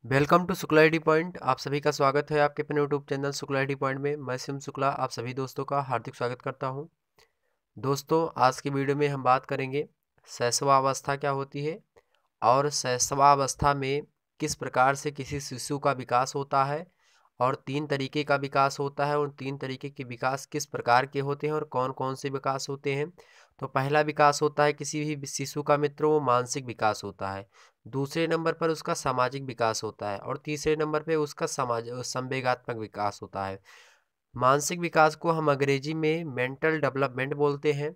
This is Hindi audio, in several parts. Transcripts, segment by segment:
Welcome to Shukla ID point. आप सभी का स्वागत है आपके अपने YouTube channel Shukla ID point में। मैं शिव शुक्ला आप सभी दोस्तों का हार्दिक स्वागत करता हूं। दोस्तों, आज की वीडियो में हम बात करेंगे शैशवावस्था क्या होती है और शैशवावस्था में किस प्रकार से किसी शिशु का विकास होता है और 3 तरीके का विकास होता है। उन 3 तरीके के विकास किस प्रकार के होते हैं और कौन कौन से विकास होते हैं। तो पहला विकास होता है किसी भी शिशु का मित्रों, वो मानसिक विकास होता है। दूसरे नंबर पर उसका सामाजिक विकास होता है और तीसरे नंबर पे उसका संवेगात्मक विकास होता है। मानसिक विकास को हम अंग्रेजी में मेंटल डेवलपमेंट बोलते हैं।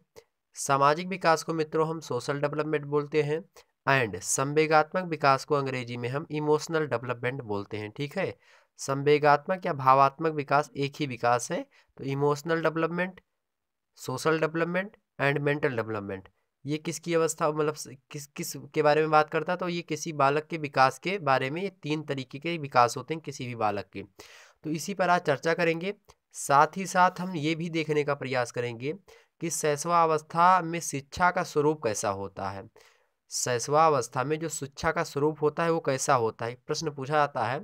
सामाजिक विकास को मित्रों हम सोशल डेवलपमेंट बोलते हैं एंड संवेगात्मक विकास को अंग्रेजी में हम इमोशनल डेवलपमेंट बोलते हैं। ठीक है, संवेगात्मक या भावात्मक विकास एक ही विकास है। तो emotional development, social development and mental development, ये किसकी अवस्था मतलब किस किस के बारे में बात करता है। तो ये किसी बालक के विकास के बारे में ये 3 तरीके के विकास होते हैं किसी भी बालक के। तो इसी पर आज चर्चा करेंगे। साथ ही साथ हम ये भी देखने का प्रयास करेंगे कि शैशवावस्था में शिक्षा का स्वरूप कैसा होता है। शैशवावस्था में जो शिक्षा का स्वरूप होता है वो कैसा होता है। प्रश्न पूछा जाता है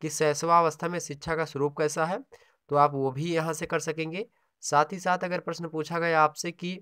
कि शैशवावस्था में शिक्षा का स्वरूप कैसा है, तो आप वो भी यहाँ से कर सकेंगे। साथ ही साथ अगर प्रश्न पूछा गया आपसे कि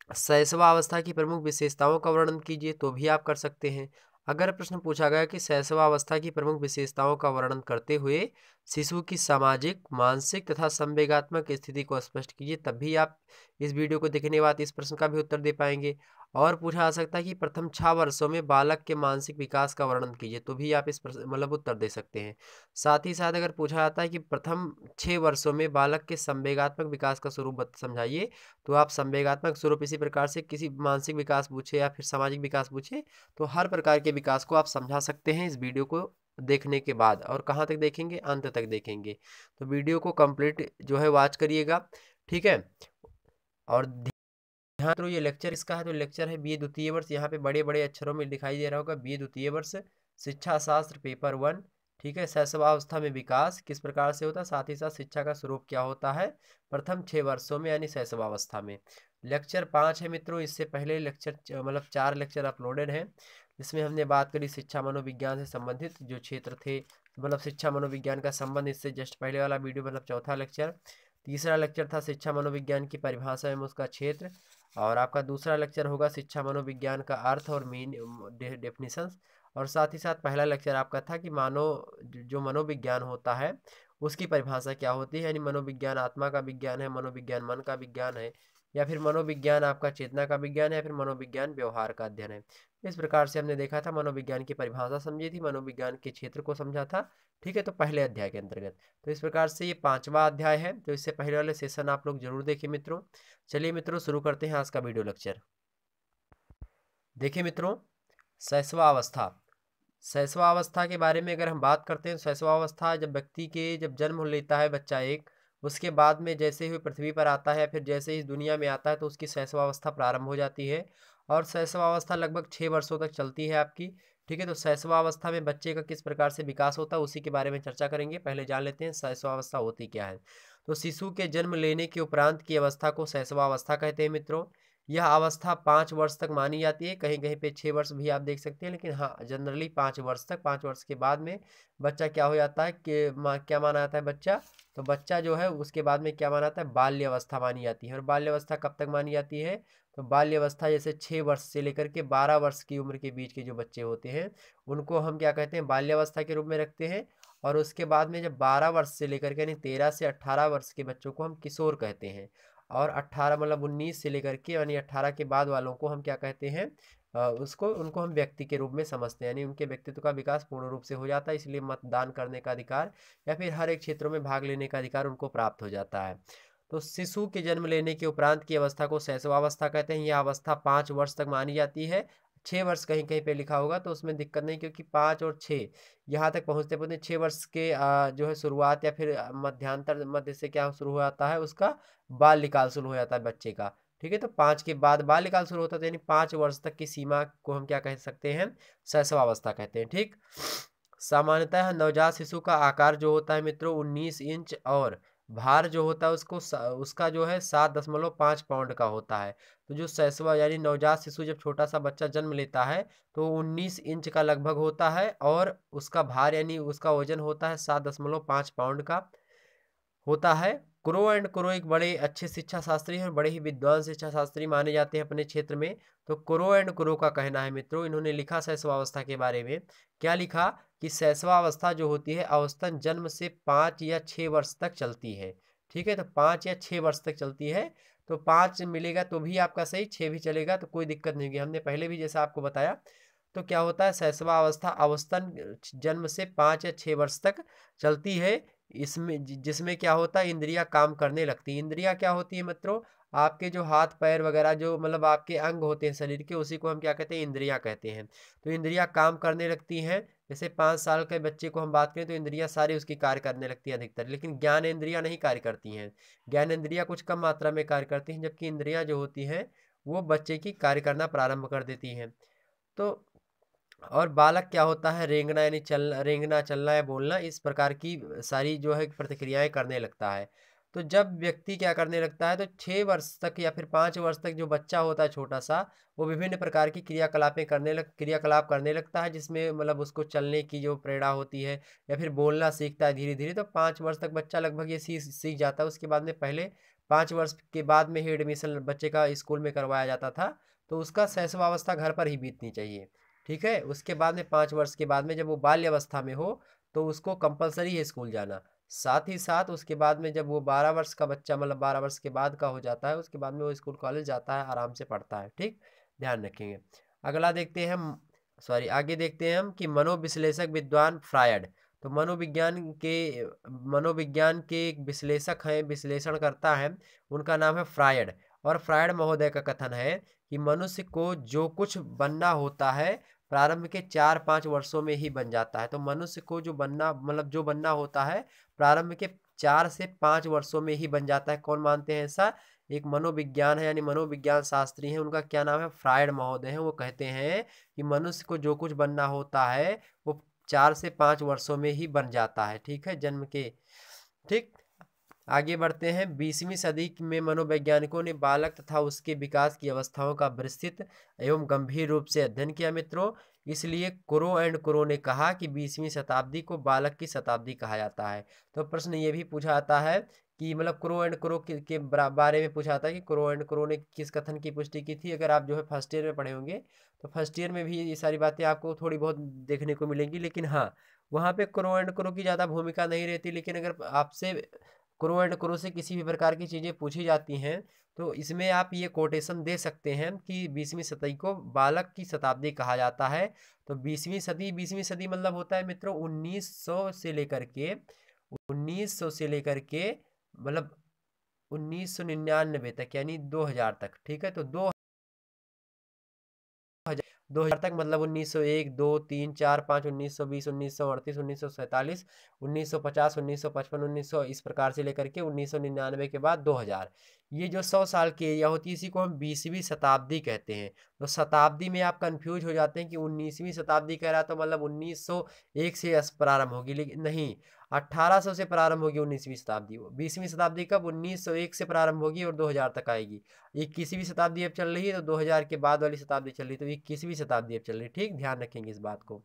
शैशवावस्था की प्रमुख विशेषताओं का वर्णन कीजिए, तो भी आप कर सकते हैं। अगर प्रश्न पूछा गया कि शैशवावस्था की प्रमुख विशेषताओं का वर्णन करते हुए शिशु की सामाजिक, मानसिक तथा संवेगात्मक स्थिति को स्पष्ट कीजिए, तब भी आप इस वीडियो को देखने के बाद इस प्रश्न का भी उत्तर दे पाएंगे। और पूछा जा सकता है कि प्रथम 6 वर्षों में बालक के मानसिक विकास का वर्णन कीजिए, तो भी आप इस प्रश्न मतलब उत्तर दे सकते हैं। साथ ही साथ अगर पूछा जाता है कि प्रथम 6 वर्षों में बालक के संवेगात्मक विकास का स्वरूप समझाइए, तो आप संवेगात्मक स्वरूप इसी प्रकार से किसी मानसिक विकास पूछे या फिर सामाजिक विकास पूछे, तो हर प्रकार के विकास को आप समझा सकते हैं इस वीडियो को देखने के बाद। और कहाँ तक देखेंगे? अंत तक देखेंगे। तो वीडियो को कंप्लीट जो है वॉच करिएगा, ठीक है। और ध्यान तो ये लेक्चर इसका है, तो लेक्चर है बीए द्वितीय वर्ष। यहाँ पे बड़े बड़े अक्षरों में दिखाई दे रहा होगा बीए द्वितीय वर्ष शिक्षा शास्त्र पेपर 1। ठीक है, शैशवावस्था में विकास किस प्रकार से होता है, साथ ही साथ शिक्षा का स्वरूप क्या होता है प्रथम 6 वर्षों में यानी शैशवावस्था में। लेक्चर 5 है मित्रों। इससे पहले लेक्चर मतलब 4 लेक्चर अपलोडेड हैं, जिसमें हमने बात करी शिक्षा मनोविज्ञान से संबंधित जो क्षेत्र थे, मतलब शिक्षा मनोविज्ञान का संबंध। इससे जस्ट पहले वाला वीडियो मतलब चौथा लेक्चर। तीसरा लेक्चर था शिक्षा मनोविज्ञान की परिभाषा एवं उसका क्षेत्र। और आपका दूसरा लेक्चर होगा शिक्षा मनोविज्ञान का अर्थ और मीन डेफिनेशंस। और साथ ही साथ पहला लेक्चर आपका था कि जो मनोविज्ञान होता है उसकी परिभाषा क्या होती है, यानी मनोविज्ञान आत्मा का विज्ञान है, मनोविज्ञान मन का विज्ञान है, या फिर मनोविज्ञान आपका चेतना का विज्ञान है, या फिर मनोविज्ञान व्यवहार का अध्ययन है। इस प्रकार से हमने देखा था, मनोविज्ञान की परिभाषा समझी थी, मनोविज्ञान के क्षेत्र को समझा था। ठीक है, तो पहले अध्याय के अंतर्गत। तो इस प्रकार से ये 5वां अध्याय है, तो इससे पहले वाले सेशन आप लोग जरूर देखें मित्रों। चलिए मित्रों, शुरू करते हैं आज का वीडियो लेक्चर। देखिए मित्रों, शैशवावस्था। शैशवावस्था के बारे में अगर हम बात करते हैं, शैशवावस्था जब व्यक्ति के जब जन्म लेता है बच्चा एक, उसके बाद में जैसे ही पृथ्वी पर आता है, फिर जैसे ही दुनिया में आता है, तो उसकी शैशवावस्था प्रारंभ हो जाती है। और शैशवावस्था लगभग 6 वर्षों तक चलती है आपकी। ठीक है, तो शैशवावस्था में बच्चे का किस प्रकार से विकास होता है उसी के बारे में चर्चा करेंगे। पहले जान लेते हैं शैशवावस्था होती क्या है। तो शिशु के जन्म लेने के उपरांत की अवस्था को शैशवावस्था कहते हैं मित्रों। यह अवस्था 5 वर्ष तक मानी जाती है, कहीं कहीं पे 6 वर्ष भी आप देख सकते हैं, लेकिन हाँ जनरली 5 वर्ष तक। 5 वर्ष के बाद में बच्चा क्या हो जाता है कि क्या माना जाता है बच्चा, तो बच्चा जो है उसके बाद में क्या माना जाता है, बाल्य अवस्था मानी जाती है। और बाल्य अवस्था कब तक मानी जाती है, तो बाल्य अवस्था जैसे 6 वर्ष से लेकर के 12 वर्ष की उम्र के बीच के जो बच्चे होते हैं उनको हम क्या कहते हैं, बाल्यावस्था के रूप में रखते हैं। और उसके बाद में जब 12 वर्ष से लेकर के यानी 13 से 18 वर्ष के बच्चों को हम किशोर कहते हैं। और 18 मतलब 19 से लेकर के यानी 18 के बाद वालों को हम क्या कहते हैं, उनको हम व्यक्ति के रूप में समझते हैं, यानी उनके व्यक्तित्व का विकास पूर्ण रूप से हो जाता है, इसलिए मतदान करने का अधिकार या फिर हर एक क्षेत्रों में भाग लेने का अधिकार उनको प्राप्त हो जाता है। तो शिशु के जन्म लेने के उपरांत की अवस्था को शैशवावस्था कहते हैं। यह अवस्था 5 वर्ष तक मानी जाती है। 6 वर्ष कहीं कहीं पे लिखा होगा तो उसमें दिक्कत नहीं, क्योंकि 5 और 6 यहाँ तक पहुँचते पहुँचते 6 वर्ष के जो है शुरुआत या फिर मध्यांतर मध्य से क्या शुरू हो जाता है, उसका बाल्यकाल शुरू हो जाता है बच्चे का। ठीक है, तो 5 के बाद बाल्यकाल शुरू होता है, यानी 5 वर्ष तक की सीमा को हम क्या कह सकते हैं, शैशवावस्था कहते हैं। ठीक, सामान्यतः नवजात शिशु का आकार जो होता है मित्रों 19 इंच और भार जो होता है उसका जो है 7.5 पाउंड का होता है। तो जो शैशवा यानी नवजात शिशु जब छोटा सा बच्चा जन्म लेता है तो 19 इंच का लगभग होता है और उसका भार यानी उसका वजन होता है 7.5 पाउंड का होता है। क्रो एंड क्रो एक बड़े अच्छे शिक्षा शास्त्री हैं और बड़े ही विद्वान शिक्षा शास्त्री माने जाते हैं अपने क्षेत्र में। तो क्रो एंड क्रो का कहना है मित्रों, इन्होंने लिखा शैशवावस्था के बारे में, क्या लिखा कि शैशवावस्था जो होती है औसतन जन्म से 5 या 6 वर्ष तक चलती है। ठीक है, तो 5 या 6 वर्ष तक चलती है। तो 5 मिलेगा तो भी आपका सही, 6 भी चलेगा तो कोई दिक्कत नहीं होगी। हमने पहले भी जैसा आपको बताया। तो क्या होता है, शैशवावस्था औसतन जन्म से 5 या 6 वर्ष तक चलती है। इसमें जिसमें क्या होता है, इंद्रियां काम करने लगती है। इंद्रियां क्या होती है मित्रों, आपके जो हाथ पैर वगैरह जो मतलब आपके अंग होते हैं शरीर के, उसी को हम क्या कहते हैं, इंद्रियां कहते हैं। तो इंद्रियां काम करने लगती हैं। जैसे 5 साल के बच्चे को हम बात करें तो इंद्रियां सारी उसकी कार्य करने लगती है अधिकतर, लेकिन ज्ञान इंद्रियां नहीं कार्य करती हैं। ज्ञान इंद्रियां कुछ कम मात्रा में कार्य करती हैं, जबकि इंद्रियां जो होती हैं वो बच्चे की कार्य करना प्रारंभ कर देती हैं। तो और बालक क्या होता है, रेंगना यानी रेंगना, चलना या बोलना, इस प्रकार की सारी जो है प्रतिक्रियाएं करने लगता है। तो जब व्यक्ति क्या करने लगता है, तो 6 वर्ष तक या फिर 5 वर्ष तक जो बच्चा होता है छोटा सा, वो विभिन्न प्रकार की क्रियाकलाप करने लगता है, जिसमें मतलब उसको चलने की जो प्रेरणा होती है या फिर बोलना सीखता है धीरे धीरे। तो 5 वर्ष तक बच्चा लगभग ये सीख जाता है। उसके बाद में पहले 5 वर्ष के बाद में ही एडमिशन बच्चे का स्कूल में करवाया जाता था। तो उसका शैशवावस्था घर पर ही बीतनी चाहिए। ठीक है, उसके बाद में 5 वर्ष के बाद में जब वो बाल्य अवस्था में हो तो उसको कंपलसरी है स्कूल जाना। साथ ही साथ उसके बाद में जब वो 12 वर्ष का बच्चा मतलब 12 वर्ष के बाद का हो जाता है, उसके बाद में वो स्कूल कॉलेज जाता है, आराम से पढ़ता है। ठीक, ध्यान रखेंगे। अगला देखते हैं हम, आगे देखते हैं हम कि मनोविश्लेषक विद्वान फ्रायड। तो मनोविज्ञान के एक विश्लेषक हैं, विश्लेषण करता है, उनका नाम है फ्रायड। और फ्रायड महोदय का कथन है कि मनुष्य को जो कुछ बनना होता है प्रारंभ के 4-5 वर्षों में ही बन जाता है। तो मनुष्य को जो बनना होता है प्रारंभ के 4 से 5 वर्षों में ही बन जाता है। कौन मानते हैं ऐसा? एक मनोविज्ञान है यानी मनोविज्ञान शास्त्री हैं, उनका क्या नाम है, फ्रायड महोदय हैं। वो कहते हैं कि मनुष्य को जो कुछ बनना होता है वो 4 से 5 वर्षों में ही बन जाता है। ठीक है, जन्म के। ठीक, आगे बढ़ते हैं। 20वीं सदी में मनोवैज्ञानिकों ने बालक तथा उसके विकास की अवस्थाओं का विस्तृत एवं गंभीर रूप से अध्ययन किया मित्रों। इसलिए क्रो एंड क्रो ने कहा कि 20वीं शताब्दी को बालक की शताब्दी कहा जाता है। तो प्रश्न ये भी पूछा जाता है कि मतलब क्रो एंड क्रो के बारे में पूछा जाता है कि क्रो एंड क्रो ने किस कथन की पुष्टि की थी। अगर आप जो है फर्स्ट ईयर में पढ़े होंगे तो फर्स्ट ईयर में भी ये सारी बातें आपको थोड़ी बहुत देखने को मिलेंगी, लेकिन हाँ, वहाँ पे क्रो एंड क्रो की ज़्यादा भूमिका नहीं रहती। लेकिन अगर आपसे क्रो एंड क्रो से किसी भी प्रकार की चीज़ें पूछी जाती हैं तो इसमें आप ये कोटेशन दे सकते हैं कि 20वीं सदी को बालक की शताब्दी कहा जाता है। तो 20वीं सदी मतलब होता है मित्रों 1900 से लेकर के मतलब 1999 तक यानी 2000 तक। ठीक है, तो 2000 तक मतलब 1901, 2, 3, 4, 5, 1920, 1938, 1947, 1950, 1955, 1900 इस प्रकार से लेकर के 1999 के बाद 2000। ये जो 100 साल की एरिया होती है इसी को हम 20वीं शताब्दी कहते हैं। तो शताब्दी में आप कंफ्यूज हो जाते हैं कि 19वीं शताब्दी कह रहा तो मतलब 1901 से प्रारंभ होगी, लेकिन नहीं, 1800 से प्रारंभ होगी 19वीं शताब्दी। 20वीं शताब्दी कब? 1901 से प्रारंभ होगी और 2000 तक आएगी। 21वीं शताब्दी अब चल रही है तो 2000 के बाद वाली शताब्दी चल रही है, तो 21वीं शताब्दी अब चल रही है। ठीक, ध्यान रखेंगे इस बात को।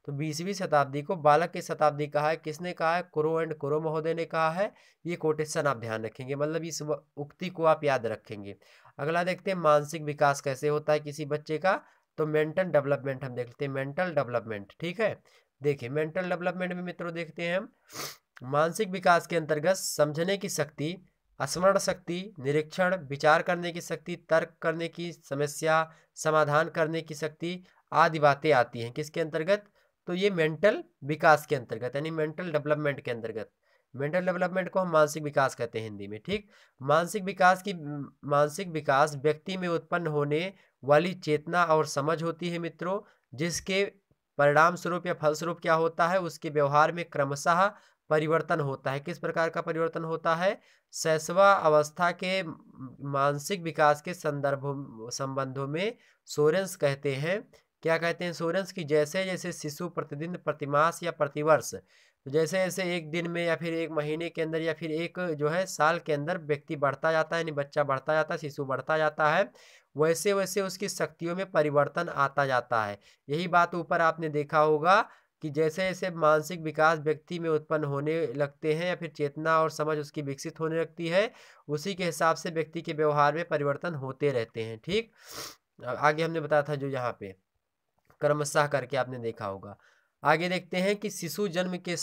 तो 20वीं शताब्दी को बालक की शताब्दी कहा है। किसने कहा है? क्रो एंड क्रो महोदय ने कहा है। ये कोटेशन आप ध्यान रखेंगे, मतलब इस उक्ति को आप याद रखेंगे। अगला देखते हैं मानसिक विकास कैसे होता है किसी बच्चे का। तो मेंटल डेवलपमेंट हम देखते हैं, मेंटल डेवलपमेंट। ठीक है, देखिए मेंटल डेवलपमेंट में मित्रों देखते हैं हम मानसिक विकास के अंतर्गत समझने की शक्ति, स्मरण शक्ति, निरीक्षण, विचार करने की शक्ति, तर्क करने की, समस्या समाधान करने की शक्ति आदि बातें आती हैं। किसके अंतर्गत? तो ये मेंटल विकास के अंतर्गत यानी मेंटल डेवलपमेंट के अंतर्गत। मेंटल डेवलपमेंट को हम मानसिक विकास कहते हैं हिंदी में। ठीक, मानसिक विकास व्यक्ति में उत्पन्न होने वाली चेतना और समझ होती है मित्रों, जिसके परिणाम स्वरूप या फलस्वरूप क्या होता है, उसके व्यवहार में क्रमशः परिवर्तन होता है। किस प्रकार का परिवर्तन होता है? शैशवा अवस्था के मानसिक विकास के संबंधों में सोरेंस कहते हैं क्या कहते हैं इंश्योरेंस की, जैसे जैसे शिशु प्रतिदिन, प्रतिमास या प्रतिवर्ष, तो जैसे जैसे एक दिन में या फिर एक महीने के अंदर या फिर एक जो है साल के अंदर व्यक्ति बढ़ता जाता है, यानी बच्चा बढ़ता जाता है, शिशु बढ़ता जाता है, वैसे वैसे उसकी शक्तियों में परिवर्तन आता जाता है। यही बात ऊपर आपने देखा होगा कि जैसे जैसे मानसिक विकास व्यक्ति में उत्पन्न होने लगते हैं या फिर चेतना और समझ उसकी विकसित होने लगती है, उसी के हिसाब से व्यक्ति के व्यवहार में परिवर्तन होते रहते हैं। ठीक, आगे हमने बताया था जो यहाँ पे क्रमशः करके आपने देखा होगा। आगे देखते हैं कि शिशु जन्म के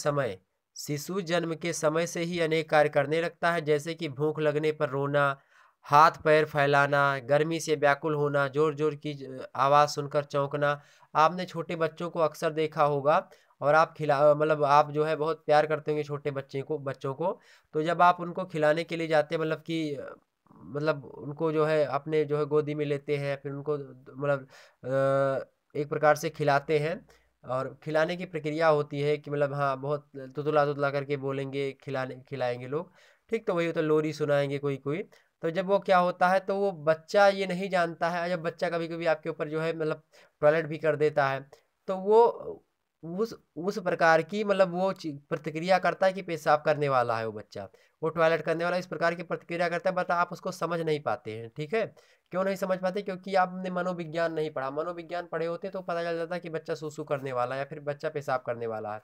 समय से ही अनेक कार्य करने लगता है, जैसे कि भूख लगने पर रोना, हाथ पैर फैलाना, गर्मी से व्याकुल होना, जोर जोर की आवाज़ सुनकर चौंकना। आपने छोटे बच्चों को अक्सर देखा होगा, और आप मतलब आप जो है बहुत प्यार करते होंगे छोटे बच्चों को, तो जब आप उनको खिलाने के लिए जाते हैं, मतलब कि मतलब उनको जो है अपने जो है गोदी में लेते हैं, फिर उनको मतलब एक प्रकार से खिलाते हैं, और खिलाने की प्रक्रिया होती है कि मतलब हाँ बहुत तुतला तुतला करके बोलेंगे, खिलाएंगे लोग। ठीक, तो वही होता है, लोरी सुनाएंगे कोई कोई। तो जब वो क्या होता है, तो वो बच्चा ये नहीं जानता है, जब बच्चा कभी कभी आपके ऊपर जो है मतलब टॉयलेट भी कर देता है, तो वो उस प्रकार की मतलब वो प्रतिक्रिया करता है कि पेशाब करने वाला है वो बच्चा, वो टॉयलेट करने वाला, इस प्रकार की प्रतिक्रिया करता है, बट आप उसको समझ नहीं पाते हैं। ठीक है, क्यों नहीं समझ पाते? क्योंकि आपने मनोविज्ञान नहीं पढ़ा। मनोविज्ञान पढ़े होते तो पता चल जाता कि बच्चा सूसू करने वाला है या फिर बच्चा पेशाब करने वाला है।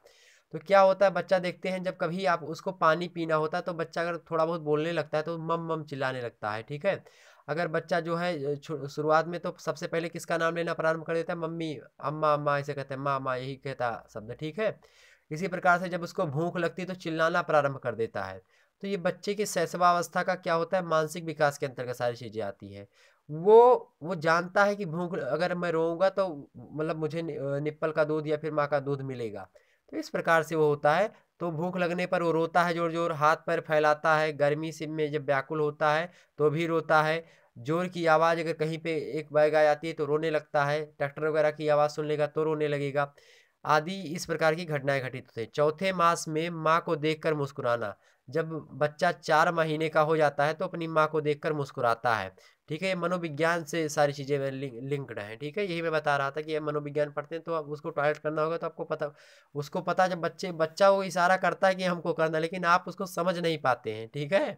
तो क्या होता है, बच्चा देखते हैं जब कभी आप उसको पानी पीना होता है, तो बच्चा अगर थोड़ा बहुत बोलने लगता है तो मम मम चिल्लाने लगता है। ठीक है, अगर बच्चा जो है शुरुआत में तो सबसे पहले किसका नाम लेना प्रारंभ कर देता है? मम्मी, अम्मा, अम्मा ऐसे कहते हैं, माँ माँ, यही कहता शब्द। ठीक है, इसी प्रकार से जब उसको भूख लगती है तो चिल्लाना प्रारंभ कर देता है। तो ये बच्चे की शैशवावस्था का क्या होता है, मानसिक विकास के अंतर्गत सारी चीज़ें आती है। वो वो जानता है कि भूख, अगर मैं रोऊंगा तो मतलब मुझे निप्पल का दूध या फिर माँ का दूध मिलेगा। तो इस प्रकार से वो होता है। तो भूख लगने पर वो रोता है, जोर जोर हाथ पैर फैलाता है, गर्मी से में जब व्याकुल होता है तो भी रोता है, जोर की आवाज़ अगर कहीं पे एक बैग आ जाती है तो रोने लगता है, ट्रैक्टर वगैरह की आवाज़ सुन लेगा तो रोने लगेगा, आदि इस प्रकार की घटनाएं घटित होती हैं। चौथे मास में माँ को देखकर मुस्कुराना, जब बच्चा 4 महीने का हो जाता है तो अपनी माँ को देखकर मुस्कुराता है। ठीक है, ये मनोविज्ञान से सारी चीज़ें लिंक्ड हैं। ठीक है, यही मैं बता रहा था कि ये मनोविज्ञान पढ़ते हैं तो अब उसको टॉयलेट करना होगा तो आपको पता, उसको पता, जब बच्चा वो इशारा करता है कि हमको करना, लेकिन आप उसको समझ नहीं पाते हैं। ठीक है,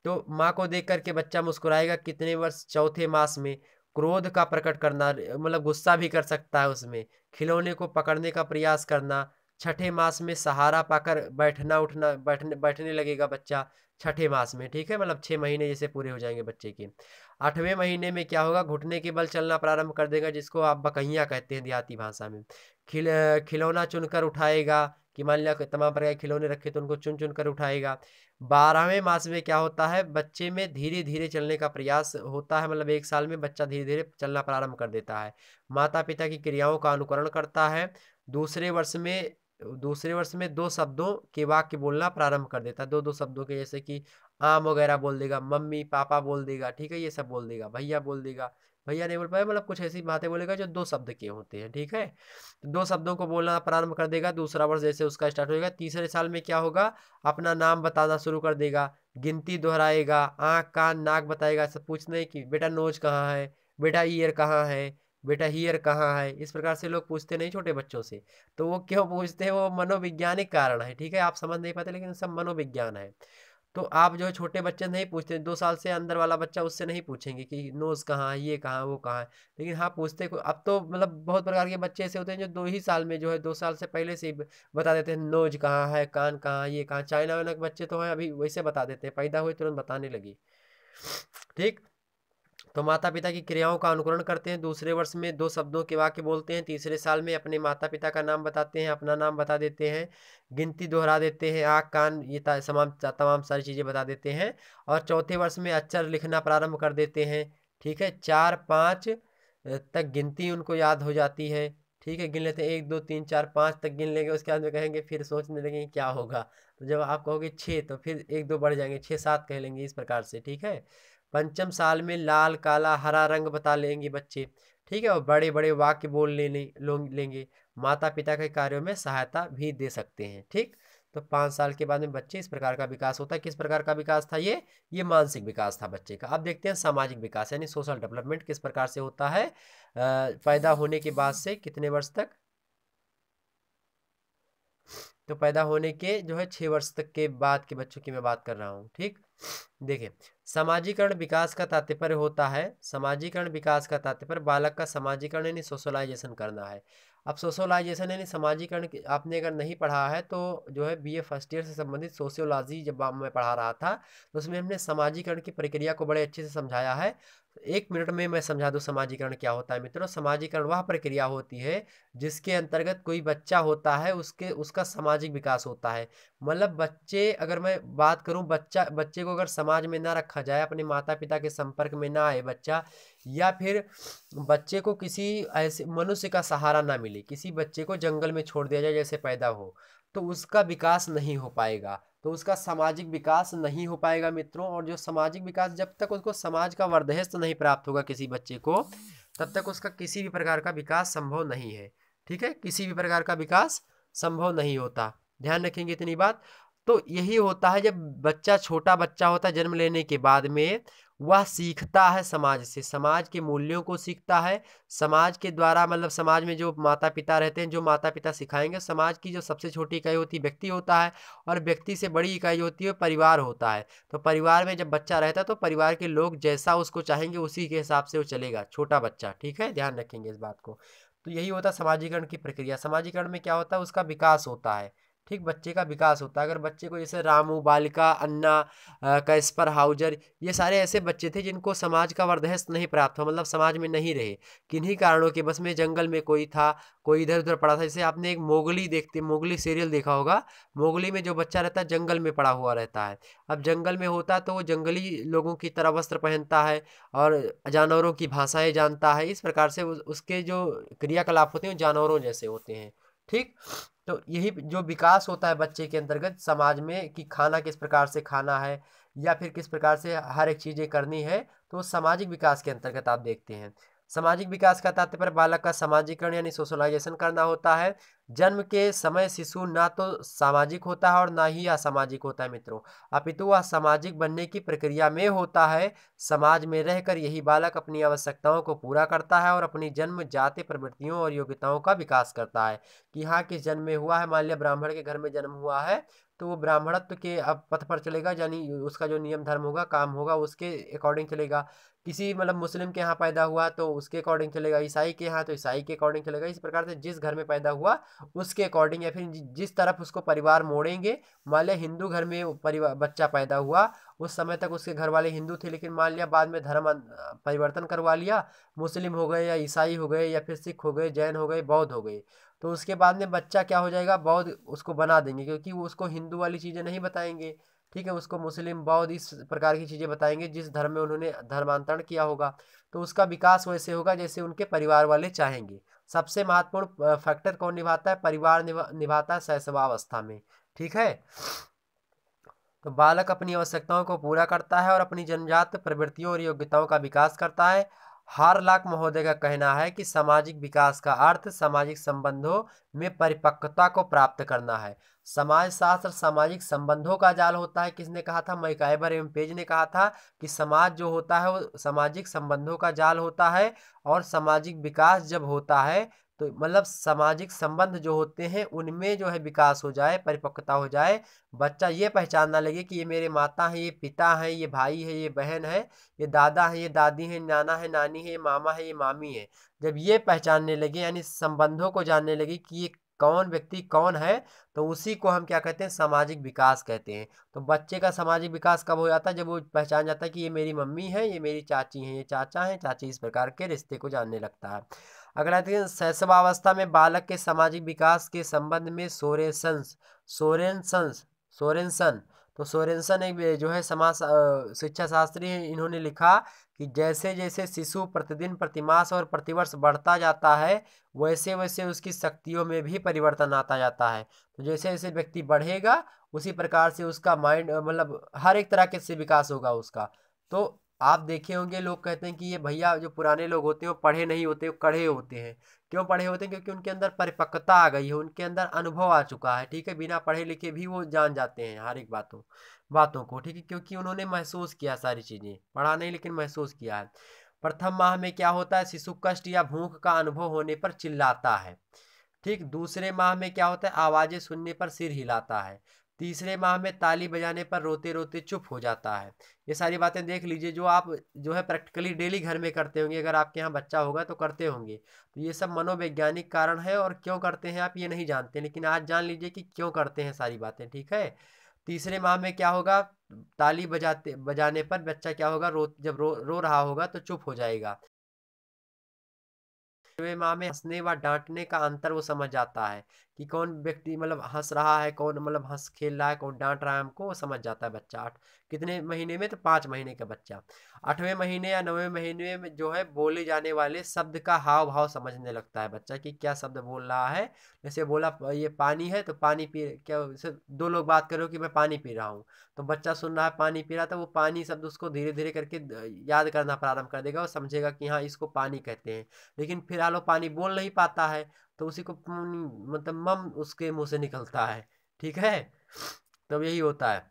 तो माँ को देख करके बच्चा मुस्कुराएगा। कितने वर्ष? चौथे मास में। क्रोध का प्रकट करना, मतलब गुस्सा भी कर सकता है उसमें। खिलौने को पकड़ने का प्रयास करना। छठे मास में सहारा पाकर बैठना उठना, बैठने लगेगा बच्चा छठे मास में। ठीक है, मतलब 6 महीने जैसे पूरे हो जाएंगे बच्चे के। 8वें महीने में क्या होगा, घुटने के बल चलना प्रारंभ कर देगा, जिसको आप बकैया कहते हैं देहाती भाषा में। खिल खिलौना चुनकर उठाएगा, कि मान लिया तमाम प्रकार के खिलौने रखे तो उनको चुन चुन कर उठाएगा। 12वें मास में क्या होता है, बच्चे में धीरे धीरे चलने का प्रयास होता है, मतलब 1 साल में बच्चा धीरे धीरे चलना प्रारंभ कर देता है। माता पिता की क्रियाओं का अनुकरण करता है। दूसरे वर्ष में दूसरे वर्ष में 2 शब्दों के वाक्य बोलना प्रारंभ कर देता है, दो दो शब्दों के, जैसे कि आम वगैरह बोल देगा, मम्मी पापा बोल देगा। ठीक है, ये सब बोल देगा, भैया बोल देगा, भैया नहीं बोल पाए, मतलब कुछ ऐसी बातें बोलेगा जो 2 शब्द के होते हैं। ठीक है, तो 2 शब्दों को बोलना प्रारंभ कर देगा। दूसरा वर्ष जैसे उसका स्टार्ट होगा। तीसरे साल में क्या होगा, अपना नाम बताना शुरू कर देगा, गिनती दोहराएगा, आँख कान नाक बताएगा, सब पूछने की बेटा नोज कहाँ है, बेटा ईयर कहाँ है, बेटा हीयर कहाँ है। इस प्रकार से लोग पूछते नहीं छोटे बच्चों से। तो वो क्यों पूछते हैं, वो मनोवैज्ञानिक कारण है। ठीक है, आप समझ नहीं पाते, लेकिन सब मनोविज्ञान है। तो आप जो है छोटे बच्चे नहीं पूछते, 2 साल से अंदर वाला बच्चा, उससे नहीं पूछेंगे कि नोज कहाँ है, ये कहाँ है, वो कहाँ है। लेकिन हाँ पूछते को, अब तो मतलब बहुत प्रकार के बच्चे ऐसे होते हैं जो 2 ही साल में जो है 2 साल से पहले से ही बता देते हैं नोज कहाँ है, कान कहाँ है, ये कहाँ। चाइना वाइना के बच्चे तो हैं अभी वैसे बता देते हैं, पैदा हुए तुरंत बताने लगे। ठीक, तो माता पिता की क्रियाओं का अनुकरण करते हैं। दूसरे वर्ष में 2 शब्दों के वाक्य बोलते हैं। तीसरे साल में अपने माता पिता का नाम बताते हैं, अपना नाम बता देते हैं, गिनती दोहरा देते हैं, आँख कान ये तमाम सारी चीज़ें बता देते हैं। और चौथे वर्ष में अक्षर लिखना प्रारंभ कर देते हैं। ठीक है, 4 5 तक गिनती उनको याद हो जाती है। ठीक है, गिन लेते हैं, 1 2 3 4 5 तक गिन लेंगे। उसके बाद में कहेंगे, फिर सोचने लगेंगे क्या होगा। तो जब आप कहोगे 6, तो फिर 1 2 बढ़ जाएंगे, 6 7 कह लेंगे, इस प्रकार से। ठीक है, पंचम साल में लाल काला हरा रंग बता लेंगे बच्चे। ठीक है, और बड़े बड़े वाक्य बोल लेंगे। माता पिता के कार्यों में सहायता भी दे सकते हैं। ठीक, तो 5 साल के बाद में बच्चे इस प्रकार का विकास होता है। किस प्रकार का विकास था ये मानसिक विकास था बच्चे का। अब देखते हैं सामाजिक विकास यानी सोशल डेवलपमेंट किस प्रकार से होता है पैदा होने के बाद से कितने वर्ष तक। तो पैदा होने के जो है 6 वर्ष तक के बाद के बच्चों की मैं बात कर रहा हूँ। ठीक, देखिए समाजीकरण विकास का तात्पर्य होता है, समाजीकरण विकास का तात्पर्य बालक का समाजीकरण यानी सोशलाइजेशन करना है। अब सोशलाइजेशन यानी समाजीकरण आपने अगर नहीं पढ़ा है तो जो है बीए फर्स्ट ईयर से संबंधित सोशियोलॉजी जब मैं पढ़ा रहा था तो उसमें हमने समाजीकरण की प्रक्रिया को बड़े अच्छे से समझाया है। 1 मिनट में मैं समझा दूं समाजीकरण क्या होता है मित्रों। समाजीकरण वह प्रक्रिया होती है जिसके अंतर्गत कोई बच्चा होता है उसका सामाजिक विकास होता है। मतलब बच्चे, अगर मैं बात करूं बच्चे को अगर समाज में ना रखा जाए, अपने माता पिता के संपर्क में ना आए बच्चा, या फिर बच्चे को किसी ऐसे मनुष्य का सहारा ना मिले, किसी बच्चे को जंगल में छोड़ दिया जाए जैसे पैदा हो, तो उसका विकास नहीं हो पाएगा, तो उसका सामाजिक विकास नहीं हो पाएगा मित्रों। और जो सामाजिक विकास, जब तक उसको समाज का वर्धस्थ नहीं प्राप्त होगा किसी बच्चे को, तब तक उसका किसी भी प्रकार का विकास संभव नहीं है। ठीक है, किसी भी प्रकार का विकास संभव नहीं होता, ध्यान रखेंगे इतनी बात। तो यही होता है जब बच्चा छोटा बच्चा होता है, जन्म लेने के बाद में वह सीखता है समाज से, समाज के मूल्यों को सीखता है। समाज के द्वारा, मतलब समाज में जो माता पिता रहते हैं, जो माता पिता सिखाएंगे, समाज की जो सबसे छोटी इकाई होती है व्यक्ति होता है, और व्यक्ति से बड़ी इकाई होती है परिवार होता है। तो परिवार में जब बच्चा रहता है तो परिवार के लोग जैसा उसको चाहेंगे उसी के हिसाब से वो चलेगा, छोटा बच्चा। ठीक है, ध्यान रखेंगे इस बात को। तो यही होता है समाजीकरण की प्रक्रिया। समाजीकरण में क्या होता है, उसका विकास होता है। ठीक, बच्चे का विकास होता है। अगर बच्चे को, जैसे रामू, बालिका, अन्ना, कैस्पर हाउजर, ये सारे ऐसे बच्चे थे जिनको समाज का वर्धस्थ नहीं प्राप्त हुआ, मतलब समाज में नहीं रहे, किन्हीं कारणों के बस में जंगल में कोई था, कोई इधर उधर पड़ा था। जैसे आपने एक मोगली सीरियल देखा होगा, मोगली में जो बच्चा रहता है जंगल में पड़ा हुआ रहता है। अब जंगल में होता है तो वो जंगली लोगों की तरह वस्त्र पहनता है और जानवरों की भाषाएं जानता है। इस प्रकार से उसके जो क्रियाकलाप होते हैं जानवरों जैसे होते हैं। ठीक, तो यही जो विकास होता है बच्चे के अंतर्गत समाज में, कि खाना किस प्रकार से खाना है या फिर किस प्रकार से हर एक चीज़ें करनी है, तो सामाजिक विकास के अंतर्गत आप देखते हैं। सामाजिक विकास का तात्पर्य बालक का सामाजिकरण यानी सोशलाइजेशन करना होता है। जन्म के समय शिशु ना तो सामाजिक होता है और ना ही असामाजिक होता है मित्रों, अपितु वह सामाजिक बनने की प्रक्रिया में होता है। समाज में रहकर यही बालक अपनी आवश्यकताओं को पूरा करता है और अपनी जन्म जाति प्रवृत्तियों और योग्यताओं का विकास करता है। कि हाँ, किस जन्म में हुआ है, मान लिया ब्राह्मण के घर में जन्म हुआ है तो वो ब्राह्मणत्व के अब पथ पर चलेगा, यानी उसका जो नियम धर्म होगा, काम होगा, उसके अकॉर्डिंग चलेगा। किसी मतलब मुस्लिम के यहाँ पैदा हुआ तो उसके अकॉर्डिंग चलेगा, ईसाई के यहाँ तो ईसाई के अकॉर्डिंग चलेगा। इस प्रकार से जिस घर में पैदा हुआ उसके अकॉर्डिंग, या फिर जिस तरफ उसको परिवार मोड़ेंगे। मान लिया हिंदू घर में परिवार बच्चा पैदा हुआ, उस समय तक उसके घर वाले हिंदू थे, लेकिन मान लिया बाद में धर्म परिवर्तन करवा लिया, मुस्लिम हो गए या ईसाई हो गए या फिर सिख हो गए, जैन हो गए, बौद्ध हो गए, तो उसके बाद में बच्चा क्या हो जाएगा, बौद्ध उसको बना देंगे, क्योंकि वो उसको हिंदू वाली चीज़ें नहीं बताएंगे। ठीक है, उसको मुस्लिम, बौद्ध इस प्रकार की चीज़ें बताएंगे जिस धर्म में उन्होंने धर्मांतरण किया होगा। तो उसका विकास वैसे होगा जैसे उनके परिवार वाले चाहेंगे। सबसे महत्वपूर्ण फैक्टर कौन निभाता है, परिवार निभाता है शैशवावस्था में। ठीक है, तो बालक अपनी आवश्यकताओं को पूरा करता है और अपनी जन्मजात प्रवृत्तियों और योग्यताओं का विकास करता है। हारलॉक महोदय का कहना है कि सामाजिक विकास का अर्थ सामाजिक संबंधों में परिपक्वता को प्राप्त करना है। समाज शास्त्र सामाजिक संबंधों का जाल होता है। किसने कहा था, मैकाइवर एवं पेज ने कहा था कि समाज जो होता है वो सामाजिक संबंधों का जाल होता है, और सामाजिक विकास जब होता है तो मतलब सामाजिक संबंध जो होते हैं उनमें जो है विकास हो जाए, परिपक्वता हो जाए, बच्चा ये पहचानना लगे कि ये मेरे माता है, ये पिता है, ये भाई है, ये बहन है, ये दादा है, ये दादी है, नाना है, नानी है, ये मामा है, ये मामी है। जब ये पहचानने लगे, यानी संबंधों को जानने लगे कि ये कौन व्यक्ति कौन है, तो उसी को हम क्या कहते हैं, सामाजिक विकास कहते हैं। तो बच्चे का सामाजिक विकास कब हो जाता है, जब वो पहचान जाता है कि ये मेरी मम्मी है, ये मेरी चाची है, ये चाचा है, चाची, इस प्रकार के रिश्ते को जानने लगता है। अगला देखते हैं, शैशवावस्था में बालक के सामाजिक विकास के संबंध में सोरेनसन सोरेनसन तो सोरेनसन एक जो है समाज शिक्षा शास्त्री हैं, इन्होंने लिखा कि जैसे जैसे शिशु प्रतिदिन, प्रतिमास और प्रतिवर्ष बढ़ता जाता है, वैसे वैसे उसकी शक्तियों में भी परिवर्तन आता जाता है। तो जैसे जैसे व्यक्ति बढ़ेगा उसी प्रकार से उसका माइंड, मतलब हर एक तरह के से विकास होगा उसका। तो आप देखे होंगे लोग कहते हैं कि ये भैया जो पुराने लोग होते हैं वो पढ़े नहीं होते, वो कढ़े होते हैं। क्यों पढ़े होते हैं? क्योंकि उनके अंदर परिपक्वता आ गई है, उनके अंदर अनुभव आ चुका है, ठीक है। बिना पढ़े लिखे भी वो जान जाते हैं हर एक बातों बातों को, ठीक है, क्योंकि उन्होंने महसूस किया सारी चीजें, पढ़ा नहीं लेकिन महसूस किया है। प्रथम माह में क्या होता है? शिशु कष्ट या भूख का अनुभव होने पर चिल्लाता है, ठीक। दूसरे माह में क्या होता है? आवाजें सुनने पर सिर हिलाता है। तीसरे माह में ताली बजाने पर रोते रोते चुप हो जाता है। ये सारी बातें देख लीजिए, जो आप जो है प्रैक्टिकली डेली घर में करते होंगे, अगर आपके यहाँ बच्चा होगा तो करते होंगे। तो ये सब मनोवैज्ञानिक कारण है, और क्यों करते हैं आप ये नहीं जानते, लेकिन आज जान लीजिए कि क्यों करते हैं सारी बातें, ठीक है। तीसरे माह में क्या होगा? ताली बजाने पर बच्चा क्या होगा? जब रो रहा होगा तो चुप हो जाएगा। 6वें माह में हंसने व डांटने का अंतर वो समझ जाता है कि कौन व्यक्ति मतलब हंस रहा है, कौन मतलब हंस खेल रहा है, कौन डांट रहा है हमको, वो समझ जाता है बच्चा। कितने महीने में? तो 5 महीने का बच्चा। 8वें महीने या 9वें महीने में जो है बोले जाने वाले शब्द का हाव भाव समझने लगता है बच्चा कि क्या शब्द बोल रहा है। जैसे बोला ये पानी है, तो पानी पी, क्या जैसे दो लोग बात करो कि मैं पानी पी रहा हूँ, तो बच्चा सुन रहा है पानी पी रहा, तो वो पानी शब्द उसको धीरे धीरे करके याद करना प्रारंभ कर देगा और समझेगा कि हाँ इसको पानी कहते हैं। लेकिन फिलहाल वो पानी बोल नहीं पाता है, तो उसी को मतलब मम उसके मुंह से निकलता है, ठीक है। तब यही होता है।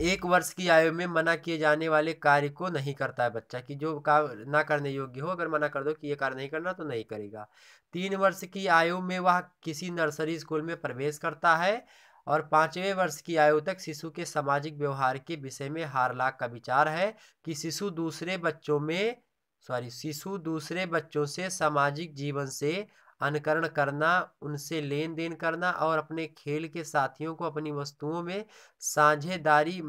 1 वर्ष की आयु में मना किए जाने वाले कार्य को नहीं करता है बच्चा, कि जो कार्य ना करने योग्य हो, अगर मना कर दो कि ये कार्य नहीं करना तो नहीं करेगा। 3 वर्ष की आयु में वह किसी नर्सरी स्कूल में प्रवेश करता है, और 5वें वर्ष की आयु तक शिशु के सामाजिक व्यवहार के विषय में हार्लाक का विचार है कि शिशु दूसरे बच्चों से सामाजिक जीवन से अनुकरण करना, उनसे लेन देन करना और अपने खेल के साथियों को अपनी वस्तुओं में साझेदारी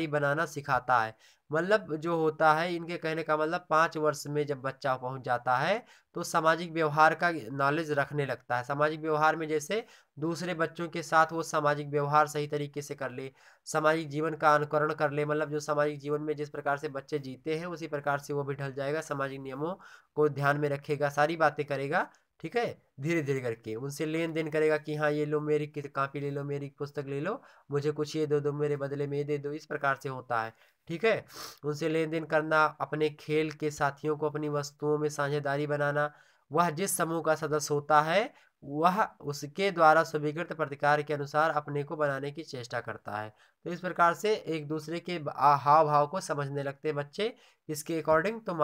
बनाना सिखाता है। मतलब जो होता है, इनके कहने का मतलब 5 वर्ष में जब बच्चा पहुंच जाता है तो सामाजिक व्यवहार का नॉलेज रखने लगता है। सामाजिक व्यवहार में जैसे दूसरे बच्चों के साथ वो सामाजिक व्यवहार सही तरीके से कर ले, सामाजिक जीवन का अनुकरण कर ले, मतलब जो सामाजिक जीवन में जिस प्रकार से बच्चे जीते हैं उसी प्रकार से वो भी ढल जाएगा, सामाजिक नियमों को ध्यान में रखेगा, सारी बातें करेगा, ठीक है। धीरे धीरे करके उनसे लेन देन करेगा कि हाँ ये लो मेरी कॉपी ले लो, मेरी पुस्तक ले लो, मुझे कुछ ये दे दो, मेरे बदले में ये दे दो, इस प्रकार से होता है, ठीक है। उनसे लेन देन करना, अपने खेल के साथियों को अपनी वस्तुओं में साझेदारी बनाना, वह जिस समूह का सदस्य होता है वह उसके द्वारा स्वीकृत प्रतिकार के अनुसार अपने को बनाने की चेष्टा करता है। तो इस प्रकार से एक दूसरे के हाव भाव को समझने लगते हैं बच्चे, किसके अकॉर्डिंग? तो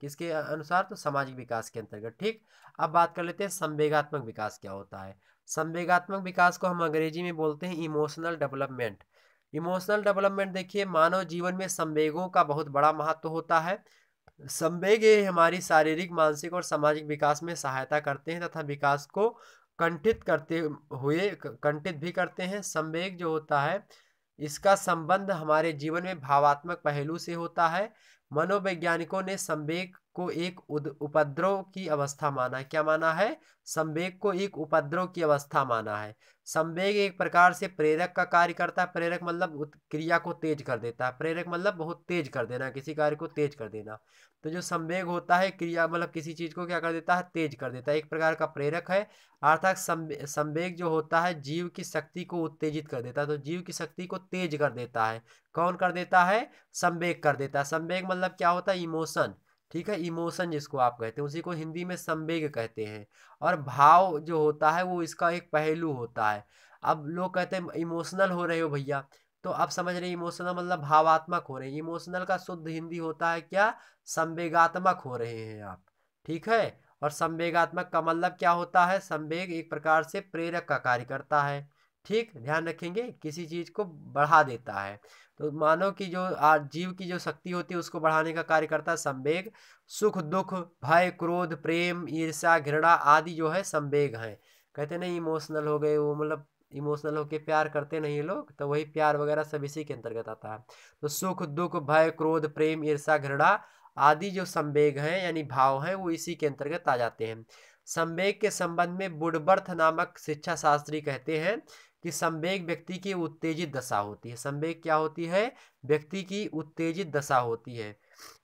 किसके अनुसार? तो सामाजिक विकास के अंतर्गत, ठीक। अब बात कर लेते हैं संवेगात्मक विकास क्या होता है। संवेगात्मक विकास को हम अंग्रेजी में बोलते हैं इमोशनल डेवलपमेंट। इमोशनल डेवलपमेंट देखिए, मानव जीवन में संवेगों का बहुत बड़ा महत्व होता है। संवेग ये हमारी शारीरिक, मानसिक और सामाजिक विकास में सहायता करते हैं तथा विकास को कंठित भी करते हैं। संवेग जो होता है इसका संबंध हमारे जीवन में भावात्मक पहलू से होता है। मनोवैज्ञानिकों ने संवेग को एक उपद्रव की अवस्था माना है। क्या माना है? संवेग को एक उपद्रव की अवस्था माना है। संवेग एक प्रकार से प्रेरक का कार्य करता है। प्रेरक मतलब क्रिया को तेज कर देता है, प्रेरक मतलब बहुत तेज कर देना, किसी कार्य को तेज कर देना। तो जो संवेग होता है क्रिया मतलब किसी चीज को क्या कर देता है? तेज कर देता है, एक प्रकार का प्रेरक है। अर्थात संवेग जो होता है जीव की शक्ति को उत्तेजित कर देता है, तो जीव की शक्ति को तेज कर देता है। कौन कर देता है? संवेग कर देता है। संवेग मतलब क्या होता है? इमोशन, ठीक है। इमोशन जिसको आप कहते हैं उसी को हिंदी में संवेग कहते हैं। और भाव जो होता है वो इसका एक पहलू होता है। अब लोग कहते हैं इमोशनल हो रहे हो भैया, तो आप समझ रहे इमोशनल मतलब भावात्मक हो रहे हैं। इमोशनल का शुद्ध हिंदी होता है क्या? संवेगात्मक हो रहे हैं आप, ठीक है। और संवेगात्मक का मतलब क्या होता है? संवेग एक प्रकार से प्रेरक का कार्य करता है, ठीक। ध्यान रखेंगे, किसी चीज को बढ़ा देता है। तो मानव की जो जीव की जो शक्ति होती है उसको बढ़ाने का कार्य करता है संवेग। सुख दुख, भय, क्रोध, प्रेम, ईर्ष्या, घृणा आदि जो है संवेग हैं। कहते नहीं इमोशनल हो गए वो, मतलब इमोशनल होके प्यार करते नहीं ये लोग, तो वही प्यार वगैरह सब इसी के अंतर्गत आता है। तो सुख दुख, भय, क्रोध, प्रेम, ईर्ष्या, घृणा आदि जो संवेग हैं यानी भाव हैं वो इसी के अंतर्गत आ जाते हैं। संवेग के संबंध में वुडवर्थ नामक शिक्षा शास्त्री कहते हैं कि संवेग व्यक्ति की उत्तेजित दशा होती है। संवेग क्या होती है? व्यक्ति की उत्तेजित दशा होती है,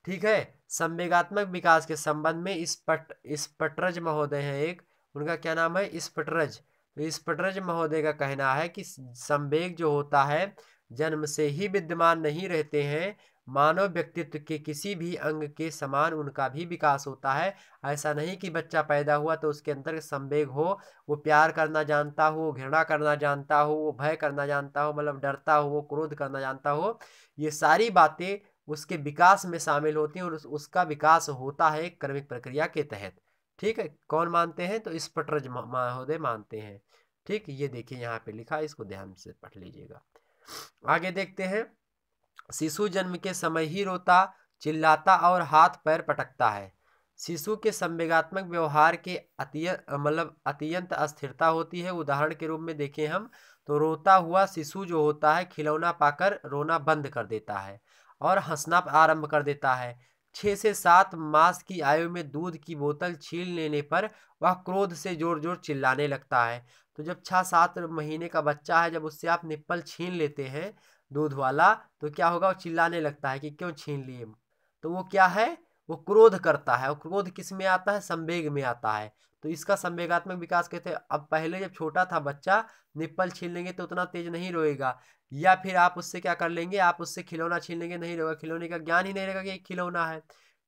ठीक है। संवेगात्मक विकास के संबंध में स्पटरज महोदय हैं एक, उनका क्या नाम है? स्पटरज। तो स्पटरज महोदय का कहना है कि संवेग जो होता है जन्म से ही विद्यमान नहीं रहते हैं, मानव व्यक्तित्व के किसी भी अंग के समान उनका भी विकास होता है। ऐसा नहीं कि बच्चा पैदा हुआ तो उसके अंदर संवेग हो, वो प्यार करना जानता हो, घृणा करना जानता हो, वो भय करना जानता हो, मतलब डरता हो, वो क्रोध करना जानता हो। ये सारी बातें उसके विकास में शामिल होती हैं और उसका विकास होता है एक क्रमिक प्रक्रिया के तहत। ठीक है, कौन मानते हैं? तो स्पटरज महोदय मानते हैं। ठीक, ये देखिए यहाँ पे लिखा है, इसको ध्यान से पढ़ लीजिएगा। आगे देखते हैं। शिशु जन्म के समय ही रोता, चिल्लाता और हाथ पैर पटकता है। शिशु के संवेगात्मक व्यवहार के अत्यंत अस्थिरता होती है। उदाहरण के रूप में देखें हम तो रोता हुआ शिशु जो होता है खिलौना पाकर रोना बंद कर देता है और हंसना आरंभ कर देता है। 6 से 7 मास की आयु में दूध की बोतल छीन लेने पर वह क्रोध से जोर जोर चिल्लाने लगता है। तो जब 6-7 महीने का बच्चा है, जब उससे आप निप्पल छीन लेते हैं दूध वाला, तो क्या होगा? वो चिल्लाने लगता है कि क्यों छीन लिए। तो वो क्या है? वो क्रोध करता है। और क्रोध किस में आता है? संवेग में आता है। तो इसका संवेगात्मक विकास कहते हैं। अब पहले जब छोटा था बच्चा, निप्पल छीन लेंगे तो उतना तेज नहीं रोएगा, या फिर आप उससे क्या कर लेंगे, आप उससे खिलौना छीन लेंगे, नहीं रोएगा, खिलौने का ज्ञान ही नहीं रहेगा कि एक खिलौना है।